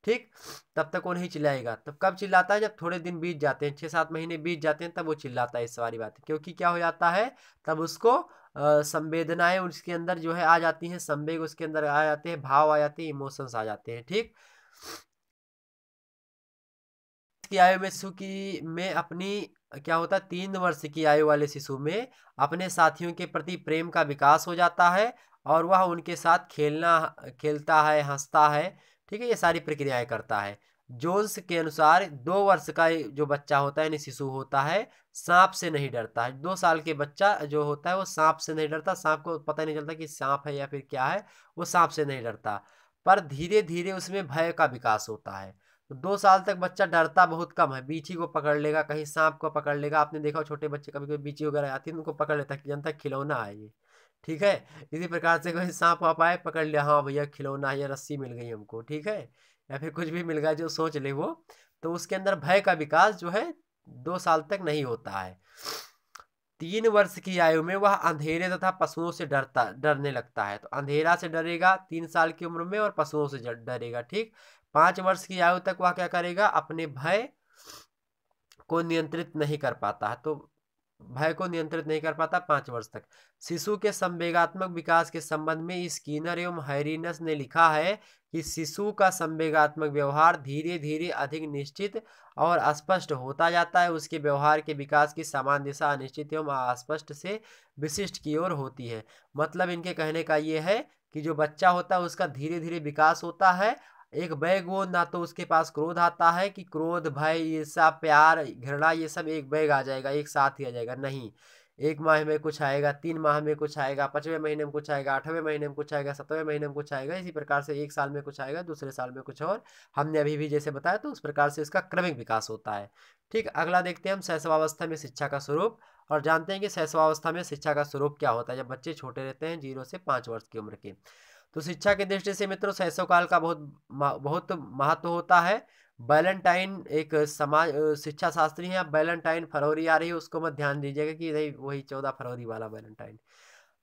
ठीक, तब तक वो नहीं चिल्लाएगा। तब कब चिल्लाता है? जब थोड़े दिन बीत जाते हैं, 6-7 महीने बीत जाते हैं, तब वो चिल्लाता है। इस सारी बात क्योंकि क्या हो जाता है, तब उसको संवेदनाएं उसके अंदर जो है आ जाती हैं, संवेग उसके अंदर आ जाते हैं, भाव आ जाते हैं, इमोशंस आ जाते हैं। ठीक, की आयु में शिशु की में अपनी क्या होता है, 3 वर्ष की आयु वाले शिशु में अपने साथियों के प्रति प्रेम का विकास हो जाता है और वह उनके साथ खेलता है, हंसता है। ठीक है, ये सारी प्रक्रियाएं करता है। जोन्स के अनुसार 2 वर्ष का जो बच्चा होता है, यानी शिशु होता है, सांप से नहीं डरता है। 2 साल के बच्चा जो होता है वो सांप से नहीं डरता, सांप को पता नहीं चलता कि सांप है या फिर क्या है, वो सांप से नहीं डरता। पर धीरे धीरे उसमें भय का विकास होता है। तो 2 साल तक बच्चा डरता बहुत कम है, बीछी को पकड़ लेगा, कहीं सांप को पकड़ लेगा। आपने देखा छोटे बच्चे कभी कभी बीछी वगैरह आती है उनको पकड़ लेता है, जनता खिलौना है ये। ठीक है, इसी प्रकार से कोई सांप वाप आए, पकड़ लिया, हाँ भैया खिलौना है, या रस्सी मिल गई हमको, ठीक है, या फिर कुछ भी मिल गया जो सोच ले वो। तो उसके अंदर भय का विकास जो है 2 साल तक नहीं होता है। 3 वर्ष की आयु में वह अंधेरे तथा पशुओं से डरने लगता है। तो अंधेरा से डरेगा 3 साल की उम्र में और पशुओं से डरेगा। ठीक, 5 वर्ष की आयु तक वह क्या करेगा? अपने भय को नियंत्रित नहीं कर पाता है। तो भय को नियंत्रित नहीं कर पाता 5 वर्ष तक। शिशु के संवेगात्मक विकास के संबंध में स्किनर एवं हैरिनस ने लिखा है कि शिशु का संवेगात्मक व्यवहार धीरे धीरे अधिक निश्चित और स्पष्ट होता जाता है। उसके व्यवहार के विकास की समान दिशा अनिश्चित एवं अस्पष्ट से विशिष्ट की ओर होती है। मतलब इनके कहने का ये है कि जो बच्चा होता है उसका धीरे धीरे विकास होता है। एक बैग, वो ना तो उसके पास क्रोध आता है कि क्रोध, भय, ये सब, प्यार, घृणा, ये सब एक बैग आ जाएगा, एक साथ ही आ जाएगा, नहीं। 1 माह में कुछ आएगा, 3 माह में कुछ आएगा, 5वें महीने में कुछ आएगा, 8वें महीने में कुछ आएगा, 7वें महीने में कुछ आएगा। इसी प्रकार से 1 साल में कुछ आएगा, दूसरे साल में कुछ और। हमने अभी भी जैसे बताया, तो उस प्रकार से इसका क्रमिक विकास होता है। ठीक, अगला देखते हैं हम शैशवावस्था में शिक्षा का स्वरूप। और जानते हैं कि शैशवावस्था में शिक्षा का स्वरूप क्या होता है जब बच्चे छोटे रहते हैं, 0 से 5 वर्ष की उम्र के। तो शिक्षा की दृष्टि से मित्रों शैशव काल का बहुत महत्व होता है। बैलेंटाइन एक समाज शिक्षा शास्त्री हैं। अब बैलेंटाइन फरवरी आ रही है, उसको मत ध्यान दीजिएगा कि नहीं वही 14 फरवरी वाला बैलेंटाइन।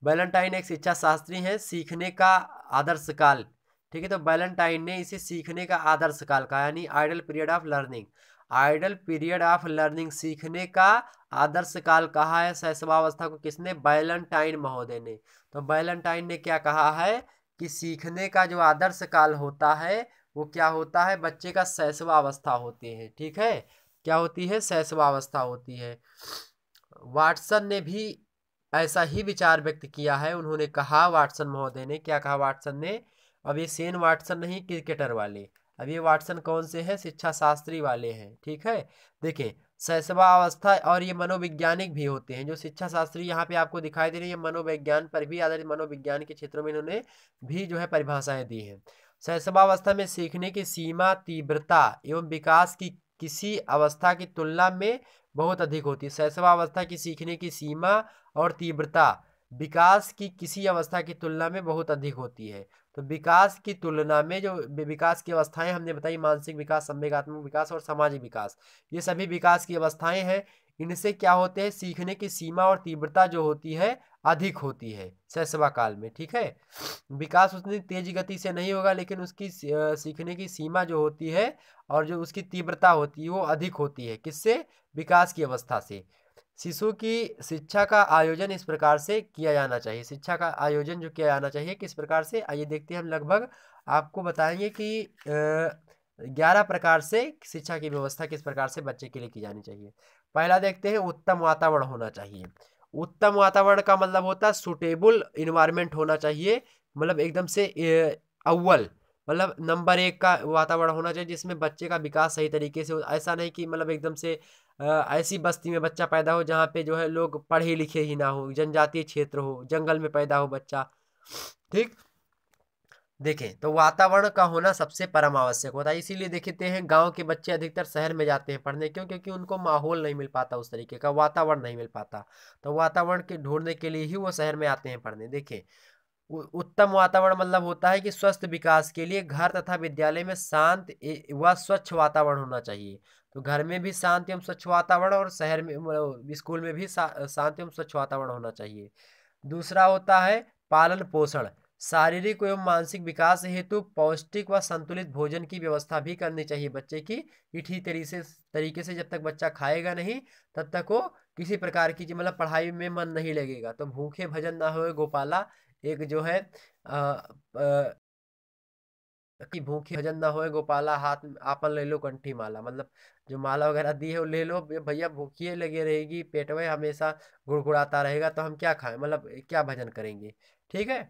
बैलेंटाइन एक शिक्षा शास्त्री हैं। सीखने का आदर्श काल, ठीक है, तो बैलेंटाइन ने इसे सीखने का आदर्श काल कहा, यानी ideal period of learning. Ideal period of learning, सीखने का आदर्श काल कहा है शैशवावस्था को। किसने? बैलेंटाइन महोदय ने। तो बैलेंटाइन ने क्या कहा है कि सीखने का जो आदर्श काल होता है वो क्या होता है? बच्चे का शैशवावस्था होती है। ठीक है, क्या होती है? शैशवावस्था होती है। वाटसन ने भी ऐसा ही विचार व्यक्त किया है। उन्होंने कहा, वाटसन महोदय ने क्या कहा? वाटसन ने, अब ये सेन वाटसन नहीं क्रिकेटर वाले, अब ये वाटसन कौन से हैं? शिक्षा शास्त्री वाले हैं। ठीक है, देखें शैशवावस्था, और ये मनोवैज्ञानिक भी होते हैं जो शिक्षा शास्त्री यहाँ पे आपको दिखाई दे रही है। मनोविज्ञान पर भी आधारित, मनोविज्ञान के क्षेत्रों में इन्होंने भी जो है परिभाषाएं दी हैं। शैशवावस्था में सीखने की सीमा, तीव्रता एवं विकास की किसी अवस्था की तुलना में बहुत अधिक होती है। शैशवावस्था की सीखने की सीमा और तीव्रता विकास की किसी अवस्था की तुलना में बहुत अधिक होती है। तो विकास की तुलना में जो विकास की अवस्थाएं हमने बताई, मानसिक विकास, संवेगात्मक विकास और सामाजिक विकास, ये सभी विकास की अवस्थाएं हैं। इनसे क्या होते हैं? सीखने की सीमा और तीव्रता जो होती है अधिक होती है शैशवा काल में, ठीक है। विकास उतनी तेज गति से नहीं होगा, लेकिन उसकी सीखने की सीमा जो होती है और जो उसकी तीव्रता होती है वो अधिक होती है। किससे? विकास की अवस्था से। शिशु की शिक्षा का आयोजन इस प्रकार से किया जाना चाहिए। शिक्षा का आयोजन जो किया जाना चाहिए किस प्रकार से, आइए देखते हैं हम। लगभग आपको बताएंगे कि 11 प्रकार से शिक्षा की व्यवस्था किस प्रकार से बच्चे के लिए की जानी चाहिए। पहला देखते हैं, उत्तम वातावरण होना चाहिए। उत्तम वातावरण का मतलब होता है सुटेबल इन्वायरमेंट होना चाहिए, मतलब एकदम से अव्वल, मतलब नंबर 1 का वातावरण होना चाहिए जिसमें बच्चे का विकास सही तरीके से हो। ऐसा नहीं कि मतलब एकदम से ऐसी बस्ती में बच्चा पैदा हो जहाँ पे जो है लोग पढ़े लिखे ही ना हो, जनजातीय क्षेत्र हो, जंगल में पैदा हो बच्चा, ठीक। देखें तो वातावरण का होना सबसे परम आवश्यक होता है। इसीलिए देखते हैं गांव के बच्चे अधिकतर शहर में जाते हैं पढ़ने, क्यों? क्योंकि उनको माहौल नहीं मिल पाता, उस तरीके का वातावरण नहीं मिल पाता, तो वातावरण के ढूंढने के लिए ही वो शहर में आते हैं पढ़ने। देखें, उत्तम वातावरण मतलब होता है कि स्वस्थ विकास के लिए घर तथा विद्यालय में शांत व स्वच्छ वातावरण होना चाहिए। तो घर में भी शांत एवं स्वच्छ वातावरण, और शहर में स्कूल में भी शांत एवं स्वच्छ वातावरण होना चाहिए। दूसरा होता है पालन पोषण। शारीरिक एवं मानसिक विकास हेतु पौष्टिक व संतुलित भोजन की व्यवस्था भी करनी चाहिए बच्चे की। ये ठीक तरीके से जब तक बच्चा खाएगा नहीं तब तक वो किसी प्रकार की मतलब पढ़ाई में मन नहीं लगेगा। तो भूखे भजन ना होए गोपाला, एक जो है कि भूखे भजन ना होए गोपाला, हाथ में आपन ले लो कंठी माला, मतलब जो माला वगैरह दी है वो ले लो भैया, भूखिए लगे रहेगी, पेट में हमेशा गुड़गुड़ाता रहेगा तो हम क्या खाएं, मतलब क्या भजन करेंगे, ठीक है।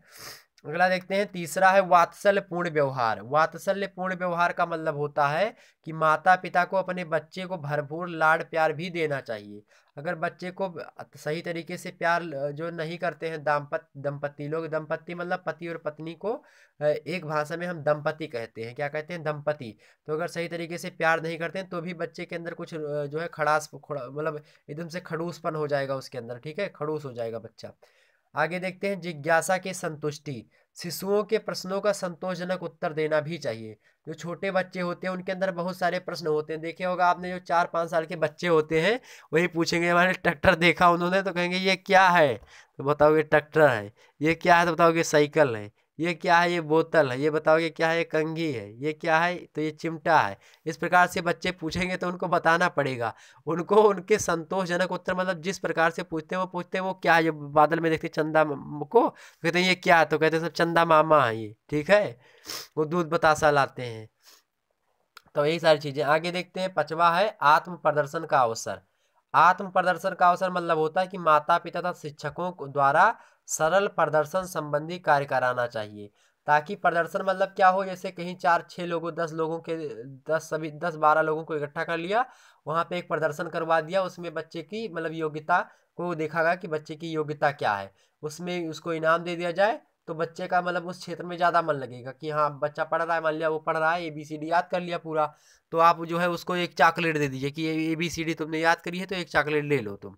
अगला देखते हैं, तीसरा है वात्सल्य पूर्ण व्यवहार। वात्सल्य पूर्ण व्यवहार का मतलब होता है कि माता पिता को अपने बच्चे को भरपूर लाड प्यार भी देना चाहिए। अगर बच्चे को सही तरीके से प्यार जो नहीं करते हैं दंपति लोग, दंपति मतलब पति और पत्नी को एक भाषा में हम दंपति कहते हैं, क्या कहते हैं? दंपति। तो अगर सही तरीके से प्यार नहीं करते हैं तो भी बच्चे के अंदर कुछ जो है मतलब एकदम से खड़ूसपन हो जाएगा उसके अंदर, ठीक है, खड़ूस हो जाएगा बच्चा। आगे देखते हैं, जिज्ञासा की संतुष्टि। शिशुओं के प्रश्नों का संतोषजनक उत्तर देना भी चाहिए। जो छोटे बच्चे होते हैं उनके अंदर बहुत सारे प्रश्न होते हैं, देखे होगा आपने, जो 4-5 साल के बच्चे होते हैं वही पूछेंगे हमारे ट्रैक्टर देखा उन्होंने, तो कहेंगे ये क्या है, तो बताओगे ट्रैक्टर है। ये क्या है, तो बताओगे साइकिल है। ये क्या है, ये बोतल है। ये बताओगे क्या है, ये कंघी है। ये क्या है, तो ये चिमटा है। इस प्रकार से बच्चे पूछेंगे तो उनको बताना पड़ेगा। उनको उनके संतोषजनक उत्तर, मतलब जिस प्रकार से पूछते हैं वो पूछते हैं वो क्या है, जो बादल में देखते चंदा को कहते हैं ये क्या है, तो कहते हैं सब चंदा मामा है ये, ठीक है। वो दूध बतासा लाते हैं। तो यही सारी चीजें। आगे देखते हैं, पांचवा है आत्म प्रदर्शन का अवसर। आत्म प्रदर्शन का अवसर मतलब होता है कि माता पिता तथा शिक्षकों द्वारा सरल प्रदर्शन संबंधी कार्य कराना चाहिए। ताकि प्रदर्शन मतलब क्या हो, जैसे कहीं 4-6 लोगों 10 लोगों के 10-12 लोगों को इकट्ठा कर लिया, वहां पे एक प्रदर्शन करवा दिया, उसमें बच्चे की मतलब योग्यता को देखा गया कि बच्चे की योग्यता क्या है, उसमें उसको इनाम दे दिया जाए। तो बच्चे का मतलब उस क्षेत्र में ज़्यादा मन लगेगा कि हाँ बच्चा पढ़ रहा है, मान लिया वो पढ़ रहा है, ABCD याद कर लिया पूरा, तो आप जो है उसको एक चॉकलेट दे दीजिए कि ये ABCD तुमने याद करी है तो एक चॉकलेट ले लो तुम।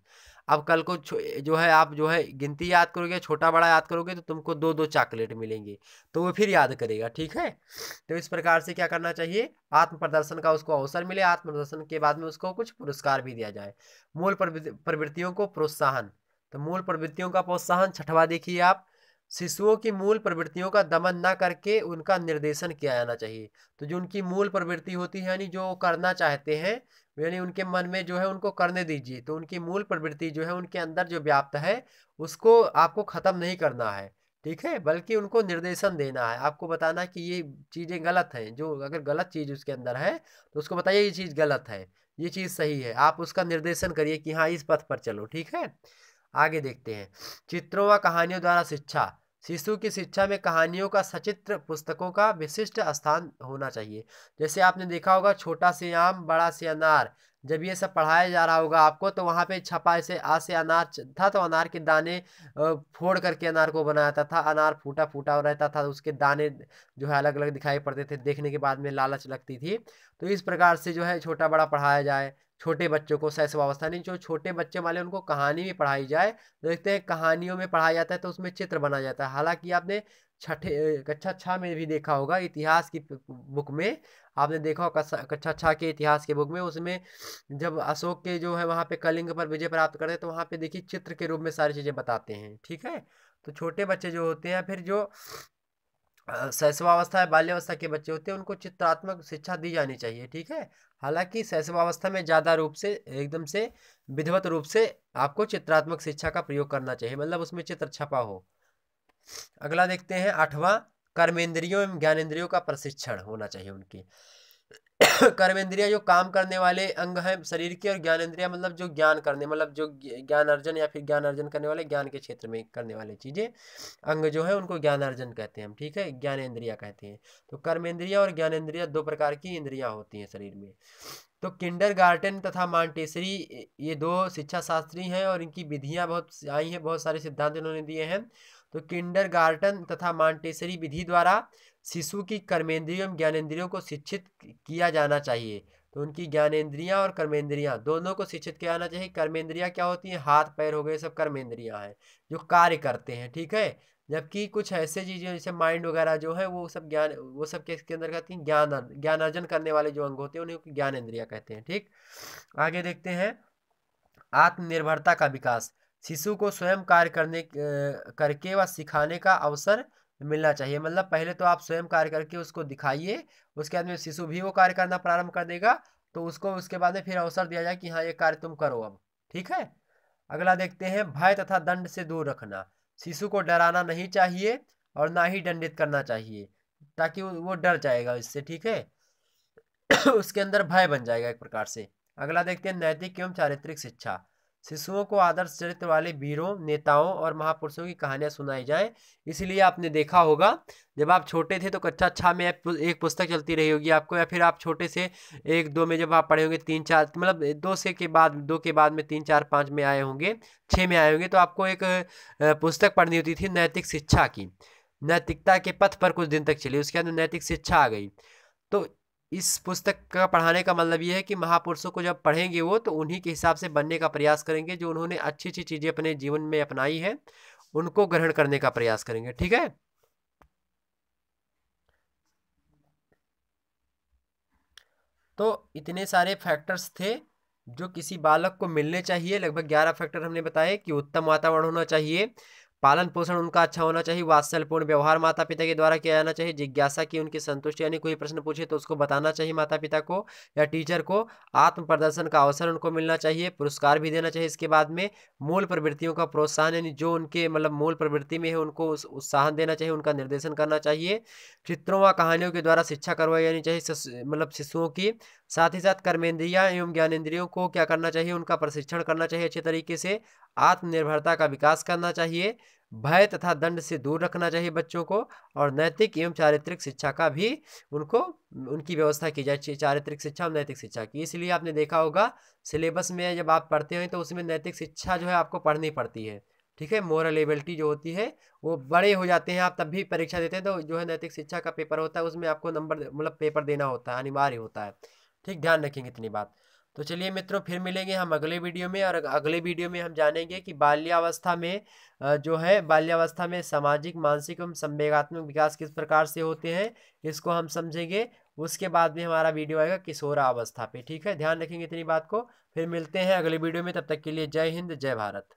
अब कल को जो है आप जो है गिनती याद करोगे, छोटा बड़ा याद करोगे, तो तुमको 2-2 चॉकलेट मिलेंगे, तो वो फिर याद करेगा, ठीक है। तो इस प्रकार से क्या करना चाहिए, आत्म प्रदर्शन का उसको अवसर मिले, आत्म प्रदर्शन के बाद में उसको कुछ पुरस्कार भी दिया जाए। मूल प्रवृत्तियों को प्रोत्साहन। तो मूल प्रवृत्तियों का प्रोत्साहन, छठवा देखिए आप, शिशुओं की मूल प्रवृत्तियों का दमन ना करके उनका निर्देशन किया जाना चाहिए। तो जो उनकी मूल प्रवृत्ति होती है, यानी जो करना चाहते हैं, यानी उनके मन में जो है उनको करने दीजिए। तो उनकी मूल प्रवृत्ति जो है उनके अंदर जो व्याप्त है उसको आपको खत्म नहीं करना है, ठीक है, बल्कि उनको निर्देशन देना है। आपको बताना कि ये चीज़ें गलत हैं, जो अगर गलत चीज़ उसके अंदर है तो उसको बताइए ये चीज़ गलत है, ये चीज़ सही है, आप उसका निर्देशन करिए कि हाँ इस पथ पर चलो, ठीक है। आगे देखते हैं, चित्रों व कहानियों द्वारा शिक्षा। शिशु की शिक्षा में कहानियों का सचित्र पुस्तकों का विशिष्ट स्थान होना चाहिए। जैसे आपने देखा होगा, छोटा से आम बड़ा से अनार, जब ये सब पढ़ाया जा रहा होगा आपको तो वहाँ पे छपा ऐसे आ से अनार था, तो अनार के दाने फोड़ करके अनार को बनाया था। अनार फूटा फूटा रहता था, उसके दाने जो है अलग अलग दिखाई पड़ते थे, देखने के बाद में लालच लगती थी। तो इस प्रकार से जो है छोटा बड़ा पढ़ाया जाए। छोटे बच्चों को शैशवावस्था नहीं, जो छोटे बच्चे वाले उनको कहानी भी पढ़ाई जाए, देखते हैं कहानियों में पढ़ाया जाता है तो उसमें चित्र बनाया जाता है। हालांकि आपने कक्षा 6 में भी देखा होगा, इतिहास की बुक में आपने देखा होगा, कक्षा 6 के इतिहास के बुक में, उसमें जब अशोक के जो है वहाँ पे कलिंग पर विजय प्राप्त करते हैं तो वहाँ पे देखिए चित्र के रूप में सारी चीज़ें बताते हैं। ठीक है, तो छोटे बच्चे जो होते हैं, फिर जो शैशवावस्था या बाल्यावस्था के बच्चे होते हैं, उनको चित्रात्मक शिक्षा दी जानी चाहिए। ठीक है, हालांकि शैशवावस्था में ज़्यादा रूप से एकदम से विधिवत रूप से आपको चित्रात्मक शिक्षा का प्रयोग करना चाहिए, मतलब उसमें चित्र छपा हो। अगला देखते हैं 8वां, कर्मेंद्रियों एवं ज्ञानेंद्रियों का प्रशिक्षण होना चाहिए उनकी। कर्मेंद्रिया जो काम करने वाले अंग हैं शरीर के, और ज्ञानेंद्रिया मतलब जो ज्ञान करने, मतलब जो ज्ञान अर्जन या फिर ज्ञान अर्जन करने वाले, ज्ञान के क्षेत्र में करने वाले चीज़ें, अंग जो है उनको ज्ञान अर्जन कहते हैं हम। ठीक है, ज्ञानेंद्रिया कहते हैं। तो कर्मेंद्रिया और ज्ञानेंद्रिया दो प्रकार की इंद्रियां होती हैं शरीर में। तो किंडरगार्टन तथा मॉन्टेसरी ये दो शिक्षा शास्त्री हैं और इनकी विधियां बहुत आई हैं, बहुत सारे सिद्धांत इन्होंने दिए हैं। तो किंडरगार्टन तथा मॉन्टेसरी विधि द्वारा शिशु की कर्मेंद्रियों एवं ज्ञानेंद्रियों को शिक्षित किया जाना चाहिए। तो उनकी ज्ञानेंद्रियां और कर्मेंद्रियां दोनों को शिक्षित किया जाना चाहिए। कर्मेंद्रियां क्या होती हैं, हाथ पैर हो गए, सब कर्मेंद्रियां हैं जो कार्य करते हैं। ठीक है, जबकि कुछ ऐसे चीजें जैसे माइंड वगैरह जो है वो सब ज्ञान, वो सब के अंदर कहती हैं ज्ञान अर्जन करने वाले जो अंग होते हैं उन्हें ज्ञानेंद्रिया कहते हैं। ठीक, आगे देखते हैं आत्मनिर्भरता का विकास। शिशु को स्वयं कार्य करके व सिखाने का अवसर मिलना चाहिए। मतलब पहले तो आप स्वयं कार्य करके उसको दिखाइए, उसके बाद में शिशु भी वो कार्य करना प्रारंभ कर देगा, तो उसको उसके बाद में फिर अवसर दिया जाए कि हाँ ये कार्य तुम करो अब। ठीक है, अगला देखते हैं भय तथा दंड से दूर रखना। शिशु को डराना नहीं चाहिए और ना ही दंडित करना चाहिए, ताकि वो डर जाएगा इससे। ठीक है, उसके अंदर भय बन जाएगा एक प्रकार से। अगला देखते हैं नैतिक एवं चारित्रिक शिक्षा। शिशुओं को आदर्श चरित्र वाले वीरों, नेताओं और महापुरुषों की कहानियां सुनाई जाए। इसलिए आपने देखा होगा जब आप छोटे थे तो कक्षा 6 में एक पुस्तक चलती रही होगी आपको, या फिर आप छोटे से 1-2 में जब आप पढ़े होंगे, 3-4 मतलब 2 के बाद में 3-4-5 में आए होंगे, 6 में आए होंगे, तो आपको एक पुस्तक पढ़नी होती थी नैतिक शिक्षा की। नैतिकता के पथ पर कुछ दिन तक चली, उसके अंदर नैतिक शिक्षा आ गई। तो इस पुस्तक का पढ़ाने का मतलब ये है कि महापुरुषों को जब पढ़ेंगे वो, तो उन्हीं के हिसाब से बनने का प्रयास करेंगे, जो उन्होंने अच्छी अच्छी चीज़ें अपने जीवन में अपनाई है उनको ग्रहण करने का प्रयास करेंगे। ठीक है, तो इतने सारे फैक्टर्स थे जो किसी बालक को मिलने चाहिए। लगभग 11 फैक्टर हमने बताए कि उत्तम वातावरण होना चाहिए, पालन पोषण उनका अच्छा होना चाहिए, वात्सल्यपूर्ण व्यवहार माता पिता के द्वारा किया जाना चाहिए, जिज्ञासा की उनकी संतुष्टि, यानी कोई प्रश्न पूछे तो उसको बताना चाहिए माता पिता को या टीचर को, आत्म प्रदर्शन का अवसर उनको मिलना चाहिए, पुरस्कार भी देना चाहिए। इसके बाद में मूल प्रवृत्तियों का प्रोत्साहन, यानी जो उनके मतलब मूल प्रवृत्ति में है उनको उत्साहन देना चाहिए, उनका निर्देशन करना चाहिए। चित्रों व कहानियों के द्वारा शिक्षा करवाई जानी चाहिए मतलब शिशुओं की। साथ ही साथ कर्मेंद्रिया एवं ज्ञानेंद्रियों को क्या करना चाहिए, उनका प्रशिक्षण करना चाहिए अच्छे तरीके से। आत्मनिर्भरता का विकास करना चाहिए, भय तथा दंड से दूर रखना चाहिए बच्चों को, और नैतिक एवं चारित्रिक शिक्षा का भी उनको उनकी व्यवस्था की जाए, चारित्रिक शिक्षा और नैतिक शिक्षा की। इसलिए आपने देखा होगा सिलेबस में जब आप पढ़ते हैं तो उसमें नैतिक शिक्षा जो है आपको पढ़नी पड़ती है। ठीक है, मोरल एबिलिटी जो होती है, वो बड़े हो जाते हैं आप तब भी परीक्षा देते हैं तो जो है नैतिक शिक्षा का पेपर होता है उसमें आपको नंबर मतलब पेपर देना होता है, अनिवार्य होता है। ठीक, ध्यान रखेंगे इतनी बात। तो चलिए मित्रों, फिर मिलेंगे हम अगले वीडियो में, और अगले वीडियो में हम जानेंगे कि बाल्यावस्था में जो है बाल्यावस्था में सामाजिक, मानसिक एवं संवेगात्मक विकास किस प्रकार से होते हैं, इसको हम समझेंगे। उसके बाद में हमारा वीडियो आएगा किशोरावस्था पे। ठीक है, ध्यान रखेंगे इतनी बात को। फिर मिलते हैं अगले वीडियो में, तब तक के लिए जय हिंद, जय भारत।